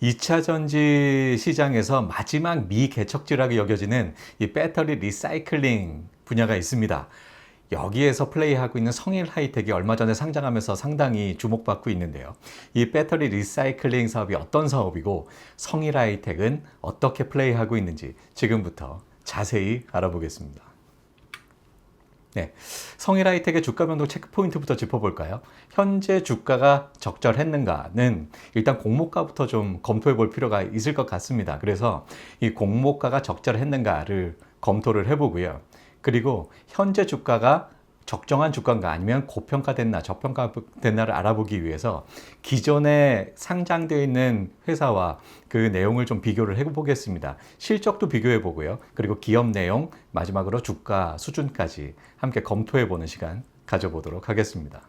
2차 전지 시장에서 마지막 미개척지라고 여겨지는 이 배터리 리사이클링 분야가 있습니다. 여기에서 플레이하고 있는 성일 하이텍이 얼마 전에 상장하면서 상당히 주목받고 있는데요. 이 배터리 리사이클링 사업이 어떤 사업이고 성일 하이텍은 어떻게 플레이하고 있는지 지금부터 자세히 알아보겠습니다. 네, 성일 하이텍의 주가 변동 체크 포인트부터 짚어볼까요? 현재 주가가 적절했는가는 일단 공모가부터 좀 검토해 볼 필요가 있을 것 같습니다. 그래서 이 공모가가 적절했는가를 검토를 해보고요. 그리고 현재 주가가 적정한 주가인가 아니면 고평가됐나 저평가됐나를 알아보기 위해서 기존에 상장되어 있는 회사와 그 내용을 좀 비교를 해보겠습니다. 실적도 비교해 보고요. 그리고 기업 내용, 마지막으로 주가 수준까지 함께 검토해 보는 시간 가져보도록 하겠습니다.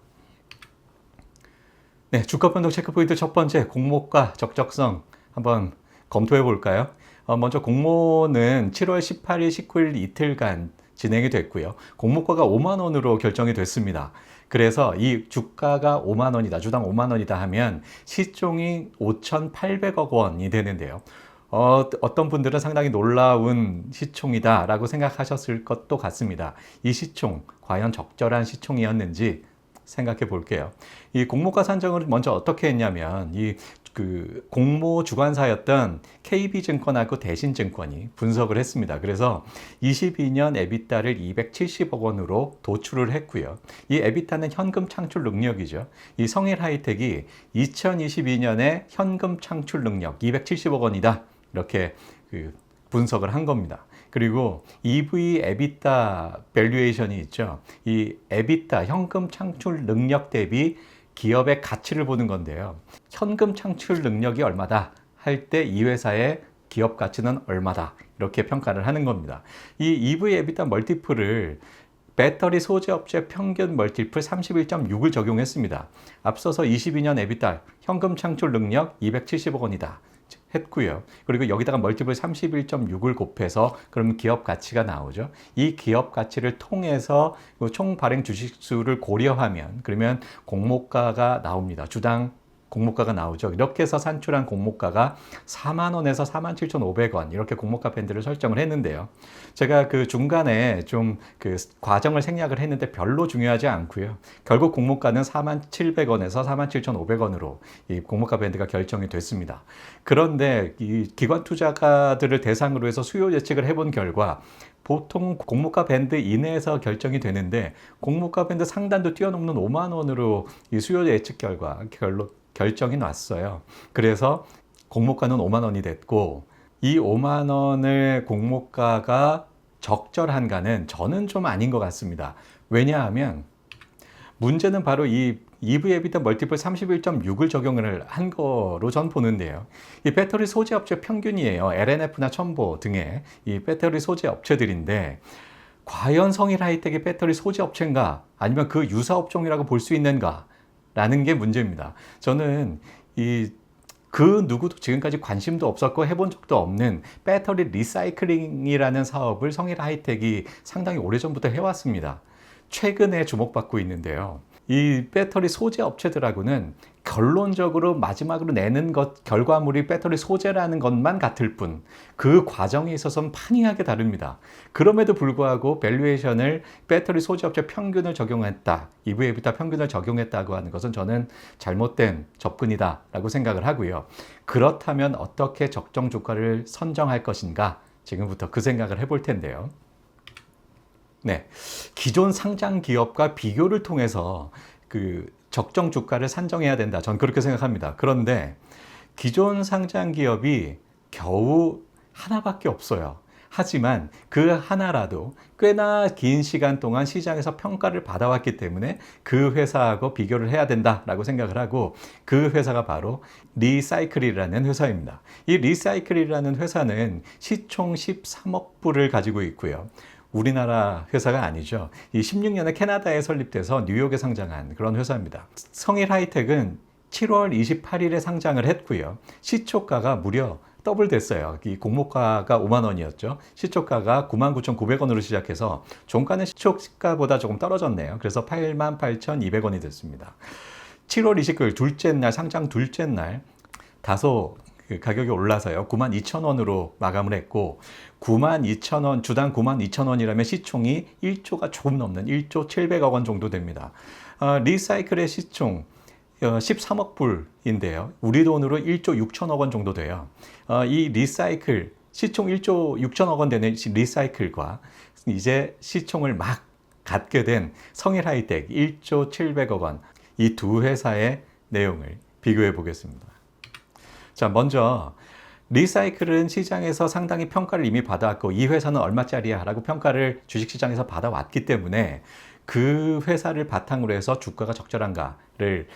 네, 주가 변동 체크 포인트 첫 번째, 공모가 적적성 한번 검토해 볼까요? 먼저 공모는 7월 18일, 19일 이틀간 진행이 됐고요. 공모가가 5만 원으로 결정이 됐습니다. 그래서 이 주가가 5만 원이다, 주당 5만 원이다 하면 시총이 5,800억 원이 되는데요. 어떤 분들은 상당히 놀라운 시총이다라고 생각하셨을 것도 같습니다. 이 시총, 과연 적절한 시총이었는지 생각해 볼게요. 이 공모가 산정을 먼저 어떻게 했냐면 공모 주관사였던 KB증권하고 대신증권이 분석을 했습니다. 그래서 22년 에비타를 270억 원으로 도출을 했고요. 이 에비타는 현금 창출 능력이죠. 이 성일 하이텍이 2022년에 현금 창출 능력 270억 원이다. 이렇게 분석을 한 겁니다. 그리고 EV 에비타 밸류에이션이 있죠. 이 에비타 현금 창출 능력 대비 기업의 가치를 보는 건데요. 현금 창출 능력이 얼마다 할 때 이 회사의 기업 가치는 얼마다 이렇게 평가를 하는 겁니다. 이 EV 에비타 멀티플을 배터리 소재 업체 평균 멀티플 31.6을 적용했습니다. 앞서서 22년 에비타 현금 창출 능력 270억 원이다 했고요. 그리고 여기다가 멀티플 31.6을 곱해서 그럼 기업 가치가 나오죠. 이 기업 가치를 통해서 총 발행 주식수를 고려하면 그러면 공모가가 나옵니다. 주당 공모가가 나오죠. 이렇게 해서 산출한 공모가가 4만 원에서 47,500원 이렇게 공모가 밴드를 설정을 했는데요. 제가 그 중간에 좀 그 과정을 생략을 했는데 별로 중요하지 않고요. 결국 공모가는 47,000원에서 47,500원으로 이 공모가 밴드가 결정이 됐습니다. 그런데 이 기관 투자가들을 대상으로 해서 수요 예측을 해본 결과 보통 공모가 밴드 이내에서 결정이 되는데 공모가 밴드 상단도 뛰어넘는 5만 원으로 이 수요 예측 결정이 났어요. 그래서 공모가는 5만 원이 됐고 이 5만 원의 공모가가 적절한가는 저는 좀 아닌 것 같습니다. 왜냐하면 문제는 바로 이 EV 에비타 멀티플 31.6을 적용을 한 거로 전 보는데요. 이 배터리 소재 업체 평균이에요. LNF나 첨보 등의 이 배터리 소재 업체들인데 과연 성일 하이텍이 배터리 소재 업체인가 아니면 그 유사 업종이라고 볼 수 있는가 라는 게 문제입니다. 저는 그 누구도 지금까지 관심도 없었고 해본 적도 없는 배터리 리사이클링이라는 사업을 성일 하이텍이 상당히 오래전부터 해왔습니다. 최근에 주목받고 있는데요. 이 배터리 소재 업체들하고는 결론적으로 마지막으로 내는 결과물이 배터리 소재라는 것만 같을 뿐 그 과정에 있어서는 판이하게 다릅니다. 그럼에도 불구하고 밸류에이션을 배터리 소재 업체 평균을 적용했다. EV 에비타 평균을 적용했다고 하는 것은 저는 잘못된 접근이다 라고 생각을 하고요. 그렇다면 어떻게 적정 주가를 선정할 것인가 지금부터 그 생각을 해볼 텐데요. 네, 기존 상장 기업과 비교를 통해서 그 적정 주가를 산정해야 된다. 전 그렇게 생각합니다. 그런데 기존 상장 기업이 겨우 하나밖에 없어요. 하지만 그 하나라도 꽤나 긴 시간 동안 시장에서 평가를 받아왔기 때문에 그 회사하고 비교를 해야 된다라고 생각을 하고 그 회사가 바로 리사이클이라는 회사입니다. 이 리사이클이라는 회사는 시총 13억 불을 가지고 있고요. 우리나라 회사가 아니죠. 이 16년에 캐나다에 설립돼서 뉴욕에 상장한 그런 회사입니다. 성일 하이텍은 7월 28일에 상장을 했고요. 시초가가 무려 더블 됐어요. 이 공모가가 5만 원이었죠. 시초가가 99,900원으로 시작해서 종가는 시초가보다 조금 떨어졌네요. 그래서 88,200원이 됐습니다. 7월 29일 둘째 날, 상장 둘째 날 다소 그 가격이 올라서요. 92,000원으로 마감을 했고 92,000원, 주당 92,000원이라면 시총이 1조가 조금 넘는 1조 700억 원 정도 됩니다. 리사이클의 시총 13억 불인데요. 우리 돈으로 1조 6천억 원 정도 돼요. 이 리사이클 시총 1조 6천억 원 되는 리사이클과 이제 시총을 막 갖게 된 성일하이텍 1조 700억 원, 이 두 회사의 내용을 비교해 보겠습니다. 자, 먼저 리사이클은 시장에서 상당히 평가를 이미 받아왔고 이 회사는 얼마짜리야 라고 평가를 주식시장에서 받아왔기 때문에 그 회사를 바탕으로 해서 주가가 적절한가를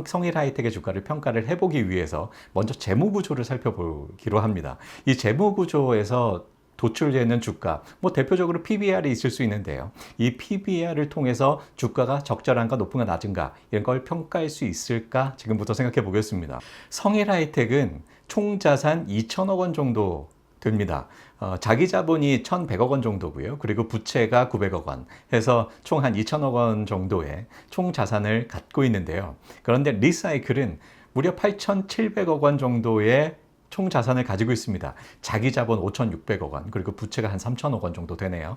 성일하이텍의 주가를 평가를 해보기 위해서 먼저 재무구조를 살펴보기로 합니다. 이 재무구조에서 도출되는 주가, 대표적으로 PBR이 있을 수 있는데요. 이 PBR을 통해서 주가가 적절한가, 높은가, 낮은가 이런 걸 평가할 수 있을까 지금부터 생각해 보겠습니다. 성일하이텍은 총 자산 2천억 원 정도 됩니다. 자기 자본이 1,100억 원 정도고요. 그리고 부채가 900억 원 해서 총 한 2천억 원 정도의 총 자산을 갖고 있는데요. 그런데 리사이클은 무려 8,700억 원 정도의 총 자산을 가지고 있습니다. 자기 자본 5,600억 원, 그리고 부채가 한 3,000억 원 정도 되네요.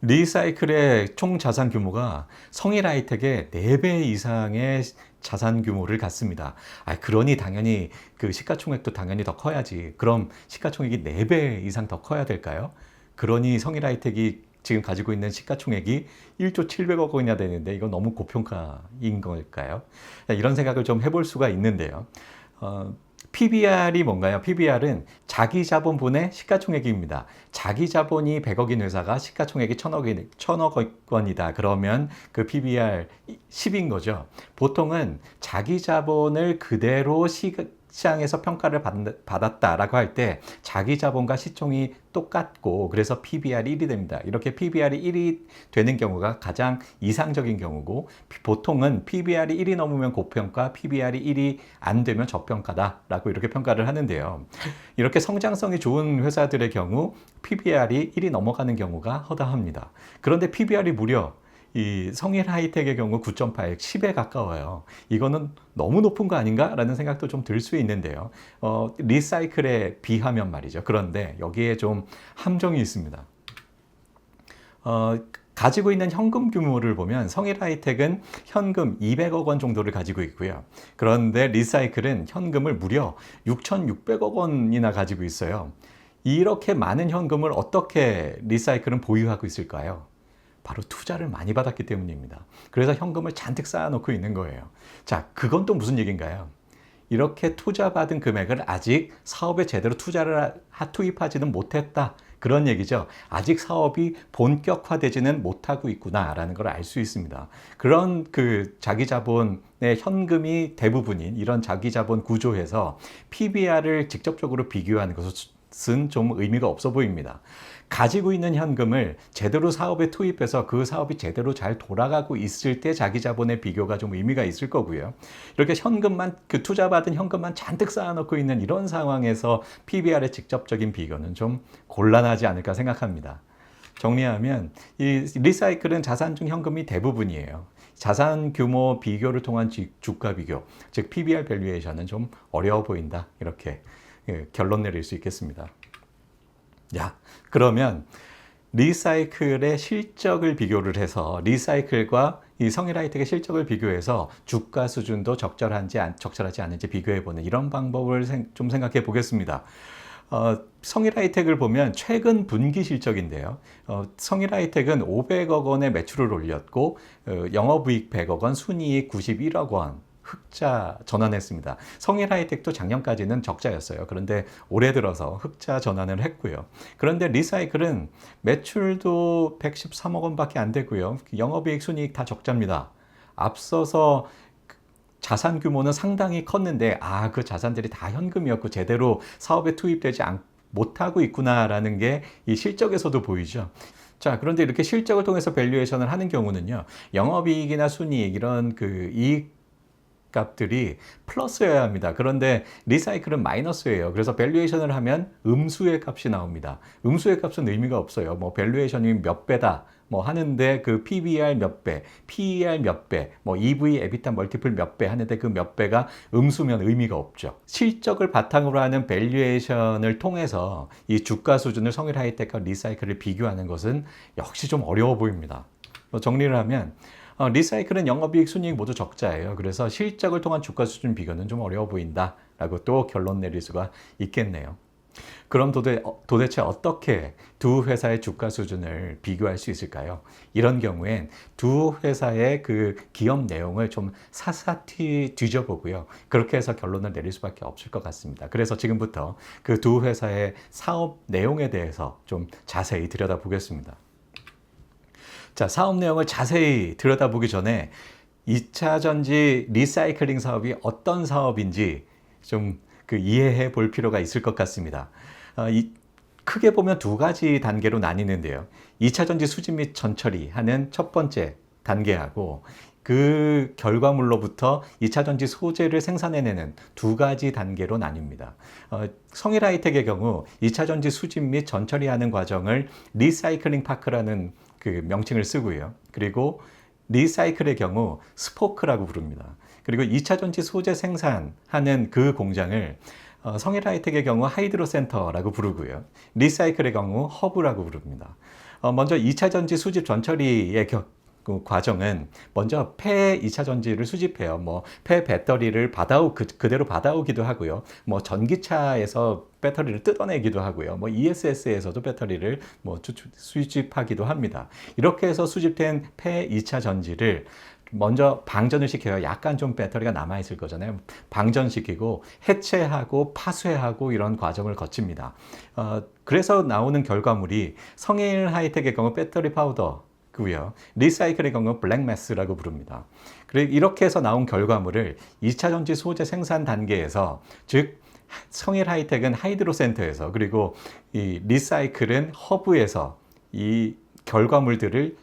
리사이클의 총 자산 규모가 성일하이텍의 4배 이상의 자산 규모를 갖습니다. 그러니 당연히 그 시가총액도 당연히 더 커야지. 그럼 시가총액이 4배 이상 더 커야 될까요? 그러니 성일하이텍이 지금 가지고 있는 시가총액이 1조 700억 원이나 되는데 이건 너무 고평가인 걸까요? 이런 생각을 좀 해볼 수가 있는데요. PBR이 뭔가요? PBR은 자기 자본분의 시가총액입니다. 자기 자본이 100억인 회사가 시가총액이 1,000억 원이다. 그러면 그 PBR 10인 거죠. 보통은 자기 자본을 그대로 시장에서 평가를 받았다라고 할 때 자기 자본과 시총이 똑같고 그래서 PBR이 1이 됩니다. 이렇게 PBR이 1이 되는 경우가 가장 이상적인 경우고 보통은 PBR이 1이 넘으면 고평가, PBR이 1이 안 되면 저평가다라고 이렇게 평가를 하는데요. 이렇게 성장성이 좋은 회사들의 경우 PBR이 1이 넘어가는 경우가 허다합니다. 그런데 PBR이 무려 이 성일하이텍의 경우 9.8, 10에 가까워요. 이거는 너무 높은 거 아닌가? 라는 생각도 좀 들 수 있는데요. 리사이클에 비하면 말이죠. 그런데 여기에 좀 함정이 있습니다. 가지고 있는 현금 규모를 보면 성일하이텍은 현금 200억 원 정도를 가지고 있고요. 그런데 리사이클은 현금을 무려 6,600억 원이나 가지고 있어요. 이렇게 많은 현금을 어떻게 리사이클은 보유하고 있을까요? 바로 투자를 많이 받았기 때문입니다. 그래서 현금을 잔뜩 쌓아놓고 있는 거예요. 자, 그건 또 무슨 얘기인가요? 이렇게 투자받은 금액을 아직 사업에 제대로 투자를 투입하지는 못했다. 그런 얘기죠. 아직 사업이 본격화되지는 못하고 있구나라는 걸 알 수 있습니다. 그런 그 자기 자본의 현금이 대부분인 이런 자기 자본 구조에서 PBR을 직접적으로 비교하는 것은 좀 의미가 없어 보입니다. 가지고 있는 현금을 제대로 사업에 투입해서 그 사업이 제대로 잘 돌아가고 있을 때 자기 자본의 비교가 좀 의미가 있을 거고요. 이렇게 현금만, 그 투자받은 현금만 잔뜩 쌓아놓고 있는 이런 상황에서 PBR의 직접적인 비교는 좀 곤란하지 않을까 생각합니다. 정리하면 이 리사이클은 자산 중 현금이 대부분이에요. 자산 규모 비교를 통한 주가 비교, 즉 PBR 밸류에이션은 좀 어려워 보인다. 이렇게 결론 내릴 수 있겠습니다. 그러면 리사이클의 실적을 비교를 해서 리사이클과 이 성일하이텍의 실적을 비교해서 주가 수준도 적절하지 않은지 비교해보는 이런 방법을 좀 생각해 보겠습니다. 성일하이텍을 보면 최근 분기 실적인데요. 성일하이텍은 500억 원의 매출을 올렸고 영업이익 100억 원, 순이익 91억 원 흑자 전환했습니다. 성일하이텍도 작년까지는 적자였어요. 그런데 올해 들어서 흑자 전환을 했고요. 그런데 리사이클은 매출도 113억 원밖에 안 되고요. 영업이익, 순이익 다 적자입니다. 앞서서 자산 규모는 상당히 컸는데 그 자산들이 다 현금이었고 제대로 사업에 투입되지 못하고 있구나라는 게 이 실적에서도 보이죠. 자, 그런데 이렇게 실적을 통해서 밸류에이션을 하는 경우는요. 영업이익이나 순이익 이런 그 이익 값들이 플러스여야 합니다. 그런데 리사이클은 마이너스예요. 그래서 밸류에이션을 하면 음수의 값이 나옵니다. 음수의 값은 의미가 없어요. 뭐 밸류에이션이 몇 배다 뭐 하는데 그 PBR 몇 배, PER 몇 배, 뭐 EV, 에비타 멀티플 몇 배 하는데 그 몇 배가 음수면 의미가 없죠. 실적을 바탕으로 하는 밸류에이션을 통해서 이 주가 수준을 성일 하이텍과 리사이클을 비교하는 것은 역시 좀 어려워 보입니다. 정리를 하면 리사이클은 영업이익, 순이익 모두 적자예요. 그래서 실적을 통한 주가 수준 비교는 좀 어려워 보인다라고 또 결론 내릴 수가 있겠네요. 그럼 도대체 어떻게 두 회사의 주가 수준을 비교할 수 있을까요? 이런 경우엔 두 회사의 그 기업 내용을 좀 사사히 뒤져보고요. 그렇게 해서 결론을 내릴 수밖에 없을 것 같습니다. 그래서 지금부터 그 두 회사의 사업 내용에 대해서 좀 자세히 들여다보겠습니다. 자, 사업 내용을 자세히 들여다보기 전에 2차 전지 리사이클링 사업이 어떤 사업인지 좀 이해해 볼 필요가 있을 것 같습니다. 크게 보면 두 가지 단계로 나뉘는데요. 2차 전지 수집 및 전처리 하는 첫 번째 단계하고 그 결과물로부터 2차 전지 소재를 생산해내는 두 가지 단계로 나뉩니다. 성일 하이텍의 경우 2차 전지 수집 및 전처리하는 과정을 리사이클링 파크라는 그 명칭을 쓰고요. 그리고 리사이클의 경우 스포크라고 부릅니다. 그리고 2차 전지 소재 생산하는 그 공장을 성일 하이텍의 경우 하이드로 센터라고 부르고요. 리사이클의 경우 허브라고 부릅니다. 먼저 2차 전지 수집 전처리의 그 과정은 먼저 폐 2차 전지를 수집해요. 뭐 폐 배터리를 그대로 받아오기도 하고요. 뭐 전기차에서 배터리를 뜯어내기도 하고요. 뭐 ESS에서도 배터리를 뭐 수집하기도 합니다. 이렇게 해서 수집된 폐 2차 전지를 먼저 방전을 시켜요. 약간 좀 배터리가 남아있을 거잖아요. 방전시키고 해체하고 파쇄하고 이런 과정을 거칩니다. 그래서 나오는 결과물이 성일 하이텍의 경우 배터리 파우더 고요. 리사이클의 경우 블랙매스라고 부릅니다. 그리고 이렇게 해서 나온 결과물을 2차 전지 소재 생산 단계에서, 즉 성일 하이텍은 하이드로 센터에서, 그리고 이 리사이클은 허브에서 이 결과물들을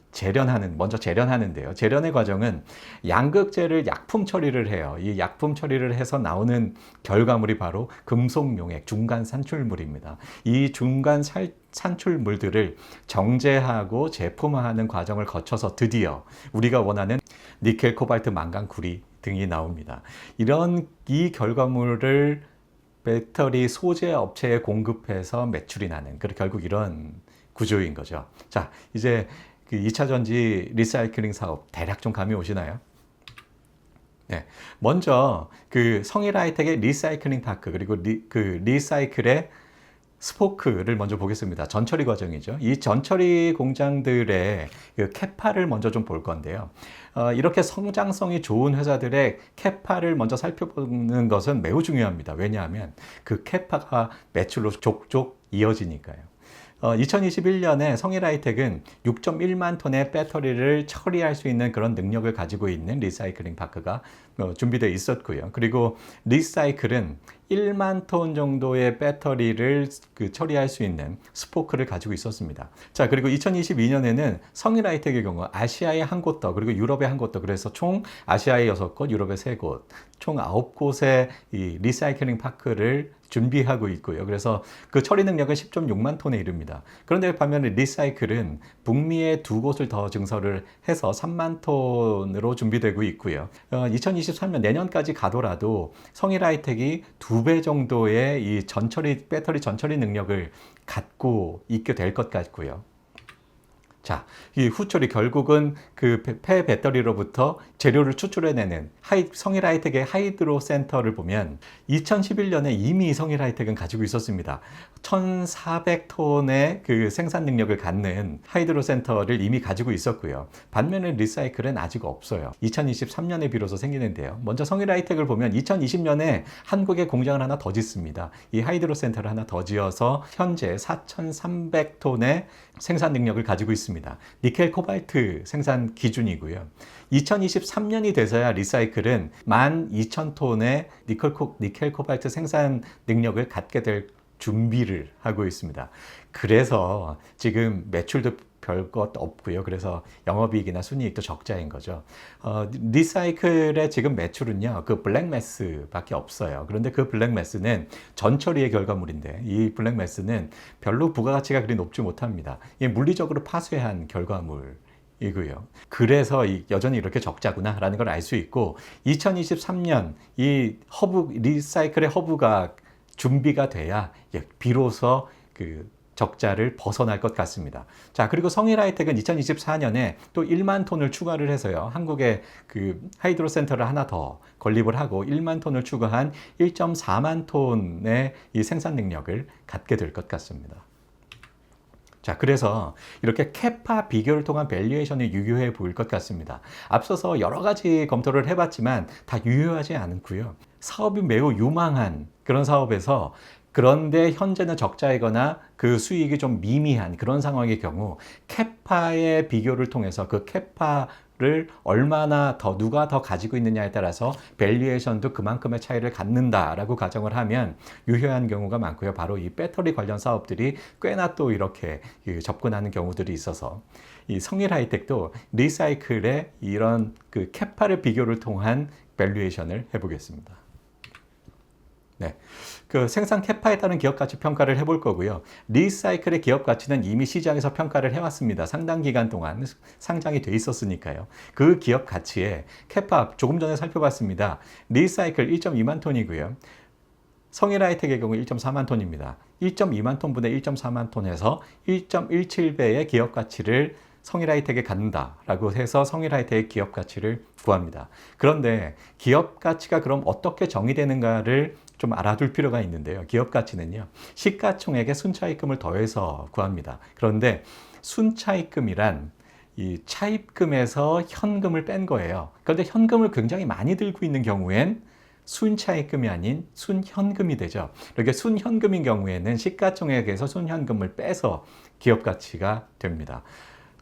먼저 재련하는데요. 재련의 과정은 양극재를 약품 처리를 해요. 이 약품 처리를 해서 나오는 결과물이 바로 금속용액 중간 산출물입니다. 이 중간 산출물들을 정제하고 제품화하는 과정을 거쳐서 드디어 우리가 원하는 니켈, 코발트, 망간, 구리 등이 나옵니다. 이 결과물을 배터리 소재 업체에 공급해서 매출이 나는, 결국 이런 구조인 거죠. 자, 이제 그 2차 전지 리사이클링 사업 대략 좀 감이 오시나요? 네. 먼저 그 성일 하이텍의 리사이클링 파크, 그리고 리사이클의 스포크를 먼저 보겠습니다. 전처리 과정이죠. 이 전처리 공장들의 그 캐파를 먼저 좀 볼 건데요. 이렇게 성장성이 좋은 회사들의 캐파를 먼저 살펴보는 것은 매우 중요합니다. 왜냐하면 그 캐파가 매출로 족족 이어지니까요. 2021년에 성일 하이텍은 6.1만 톤의 배터리를 처리할 수 있는 그런 능력을 가지고 있는 리사이클링 파크가 준비되어 있었고요. 그리고 리사이클은 1만 톤 정도의 배터리를 처리할 수 있는 스포크를 가지고 있었습니다. 자, 그리고 2022년에는 성일 하이텍의 경우 아시아의 한 곳 더, 그리고 유럽의 한 곳 더, 그래서 총 아시아의 6곳, 유럽의 3곳, 총 9곳의 이 리사이클링 파크를 준비하고 있고요. 그래서 그 처리 능력은 10.6만 톤에 이릅니다. 그런데 반면에 리사이클은 북미에 2곳을 더 증설을 해서 3만 톤으로 준비되고 있고요. 2023년 내년까지 가더라도 성일 하이텍이 2배 정도의 이 배터리 전처리 능력을 갖고 있게 될 것 같고요. 자, 이 후처리 결국은 그 폐 배터리로부터 재료를 추출해내는 성일 하이텍의 하이드로 센터를 보면 2011년에 이미 성일 하이텍은 가지고 있었습니다. 1,400톤의 그 생산 능력을 갖는 하이드로 센터를 이미 가지고 있었고요. 반면에 리사이클은 아직 없어요. 2023년에 비로소 생기는데요. 먼저 성일 하이텍을 보면 2020년에 한국에 공장을 하나 더 짓습니다. 이 하이드로 센터를 하나 더 지어서 현재 4,300톤의 생산 능력을 가지고 있습니다. 니켈 코발트 생산 기준이고요. 2023년이 돼서야 리사이클은 12,000톤의 니켈 코발트 생산 능력을 갖게 될 준비를 하고 있습니다. 그래서 지금 매출도 별것 없고요. 그래서 영업이익이나 순이익도 적자인 거죠. 리사이클의 지금 매출은요, 그 블랙매스밖에 없어요. 그런데 그 블랙매스는 전처리의 결과물인데 이 블랙매스는 별로 부가가치가 그리 높지 못합니다. 이게 물리적으로 파쇄한 결과물이고요. 그래서 여전히 이렇게 적자구나라는 걸 알 수 있고 2023년 이 리사이클의 허브가 준비가 돼야 비로소 그 적자를 벗어날 것 같습니다. 자, 그리고 성일하이텍은 2024년에 또 1만 톤을 추가를 해서요. 한국에 그 하이드로 센터를 하나 더 건립을 하고 1만 톤을 추가한 1.4만 톤의 이 생산 능력을 갖게 될 것 같습니다. 자, 그래서 이렇게 캐파 비교를 통한 밸류에이션이 유효해 보일 것 같습니다. 앞서서 여러 가지 검토를 해봤지만 다 유효하지 않고요. 사업이 매우 유망한 그런 사업에서 그런데 현재는 적자이거나 그 수익이 좀 미미한 그런 상황의 경우 캐파의 비교를 통해서 그 캐파를 얼마나 더 누가 더 가지고 있느냐에 따라서 밸류에이션도 그만큼의 차이를 갖는다라고 가정을 하면 유효한 경우가 많고요. 바로 이 배터리 관련 사업들이 꽤나 또 이렇게 접근하는 경우들이 있어서 이 성일하이텍도 리사이클의 이런 그 캐파를 비교를 통한 밸류에이션을 해보겠습니다. 네, 그 생산 캐파에 따른 기업 가치 평가를 해볼 거고요. 리사이클의 기업 가치는 이미 시장에서 평가를 해왔습니다. 상당 기간 동안 상장이 돼 있었으니까요. 그 기업 가치에 캐파 조금 전에 살펴봤습니다. 리사이클 1.2만 톤이고요. 성일하이텍의 경우 1.4만 톤입니다. 1.2만 톤분의 1.4만 톤에서 1.17배의 기업 가치를 성일하이텍에 갖는다라고 해서 성일하이텍의 기업 가치를 구합니다. 그런데 기업 가치가 그럼 어떻게 정의되는가를 좀 알아둘 필요가 있는데요. 기업 가치는요, 시가총액에 순차입금을 더해서 구합니다. 그런데 순차입금이란 이 차입금에서 현금을 뺀 거예요. 그런데 현금을 굉장히 많이 들고 있는 경우엔 순차입금이 아닌 순현금이 되죠. 이렇게 순현금인 경우에는 시가총액에서 순현금을 빼서 기업 가치가 됩니다.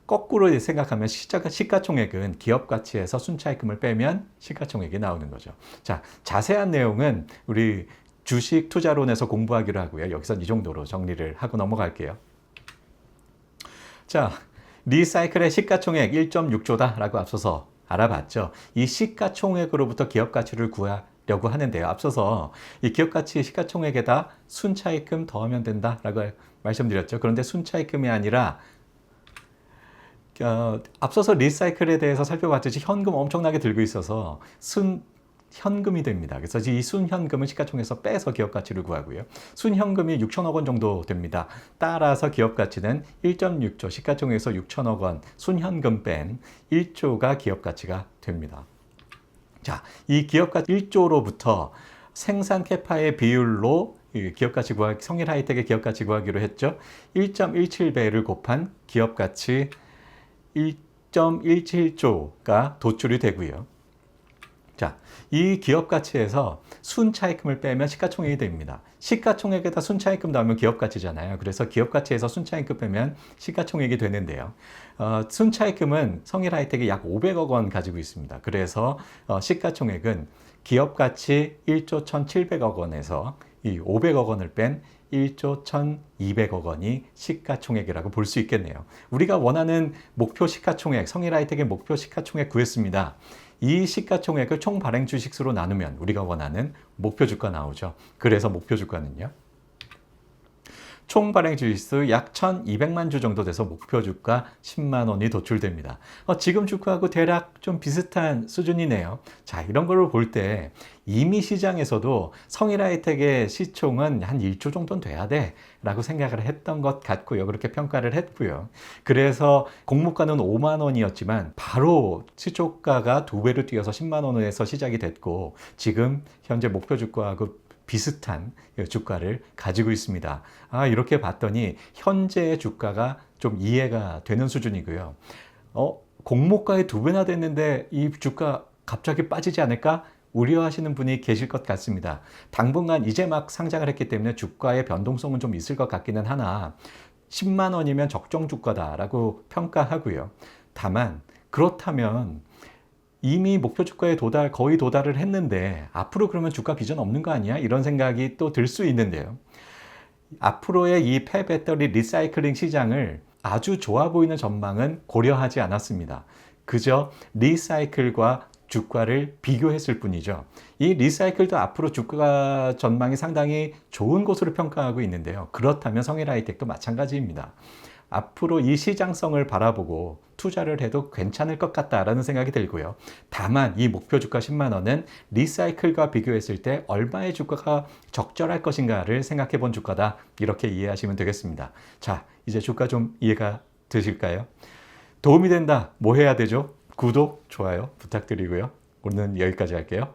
거꾸로 생각하면 시가총액은 기업 가치에서 순차입금을 빼면 시가총액이 나오는 거죠. 자, 자세한 내용은 우리 주식 투자론에서 공부하기로 하고요. 여기서 이 정도로 정리를 하고 넘어갈게요. 자, 리사이클의 시가총액 1.6조다라고 앞서서 알아봤죠. 이 시가총액으로부터 기업 가치를 구하려고 하는데요. 앞서서 이 기업 가치 시가총액에다 순차입금 더하면 된다라고 말씀드렸죠. 그런데 순차입금이 아니라 앞서서 리사이클에 대해서 살펴봤듯이 현금 엄청나게 들고 있어서 순현금이 됩니다. 그래서 이 순현금은 시가총액에서 빼서 기업 가치를 구하고요. 순현금이 6천억 원 정도 됩니다. 따라서 기업 가치는 1.6조, 시가총액에서 6천억 원 순현금 뺀 1조가 기업 가치가 됩니다. 자, 이 기업 가치 1조로부터 생산 캐파의 비율로 기업 가치 성일하이텍의 기업 가치 구하기로 했죠. 1.17배를 곱한 기업 가치 1.17조가 도출이 되고요. 자, 이 기업 가치에서 순차입금을 빼면 시가총액이 됩니다. 시가총액에다 순차입금 넣으면 기업 가치잖아요. 그래서 기업 가치에서 순차입금 빼면 시가총액이 되는데요. 순차입금은 성일하이텍이 약 500억 원 가지고 있습니다. 그래서 시가총액은 기업 가치 1조 1,700억 원에서 이 500억 원을 뺀 1조 1,200억 원이 시가총액이라고 볼 수 있겠네요. 우리가 원하는 목표 시가총액, 성일하이텍의 목표 시가총액 구했습니다. 이 시가총액을 총 발행 주식수로 나누면 우리가 원하는 목표 주가 나오죠. 그래서 목표 주가는요, 총 발행 주식수 약 1,200만 주 정도 돼서 목표 주가 10만 원이 도출됩니다. 지금 주가하고 대략 좀 비슷한 수준이네요. 자, 이런 걸 볼 때 이미 시장에서도 성일하이텍의 시총은 한 1조 정도는 돼야 돼 라고 생각을 했던 것 같고요. 그렇게 평가를 했고요. 그래서 공모가는 5만 원이었지만 바로 시초가가 2배로 뛰어서 10만 원에서 시작이 됐고 지금 현재 목표 주가하고 비슷한 주가를 가지고 있습니다. 이렇게 봤더니 현재의 주가가 좀 이해가 되는 수준이고요. 공모가의 2배나 됐는데 이 주가 갑자기 빠지지 않을까? 우려하시는 분이 계실 것 같습니다. 당분간 이제 막 상장을 했기 때문에 주가의 변동성은 좀 있을 것 같기는 하나 10만 원이면 적정 주가다라고 평가하고요. 다만 그렇다면 이미 목표 주가에 거의 도달을 했는데 앞으로 그러면 주가 비전 없는 거 아니야? 이런 생각이 또 들 수 있는데요. 앞으로의 이 폐배터리 리사이클링 시장을 아주 좋아 보이는 전망은 고려하지 않았습니다. 그저 리사이클과 주가를 비교했을 뿐이죠. 이 리사이클도 앞으로 주가 전망이 상당히 좋은 것으로 평가하고 있는데요. 그렇다면 성일하이텍도 마찬가지입니다. 앞으로 이 시장성을 바라보고 투자를 해도 괜찮을 것 같다라는 생각이 들고요. 다만 이 목표 주가 10만 원은 리사이클과 비교했을 때 얼마의 주가가 적절할 것인가를 생각해 본 주가다. 이렇게 이해하시면 되겠습니다. 자, 이제 주가 좀 이해가 되실까요? 도움이 된다. 뭐 해야 되죠? 구독, 좋아요 부탁드리고요. 오늘은 여기까지 할게요.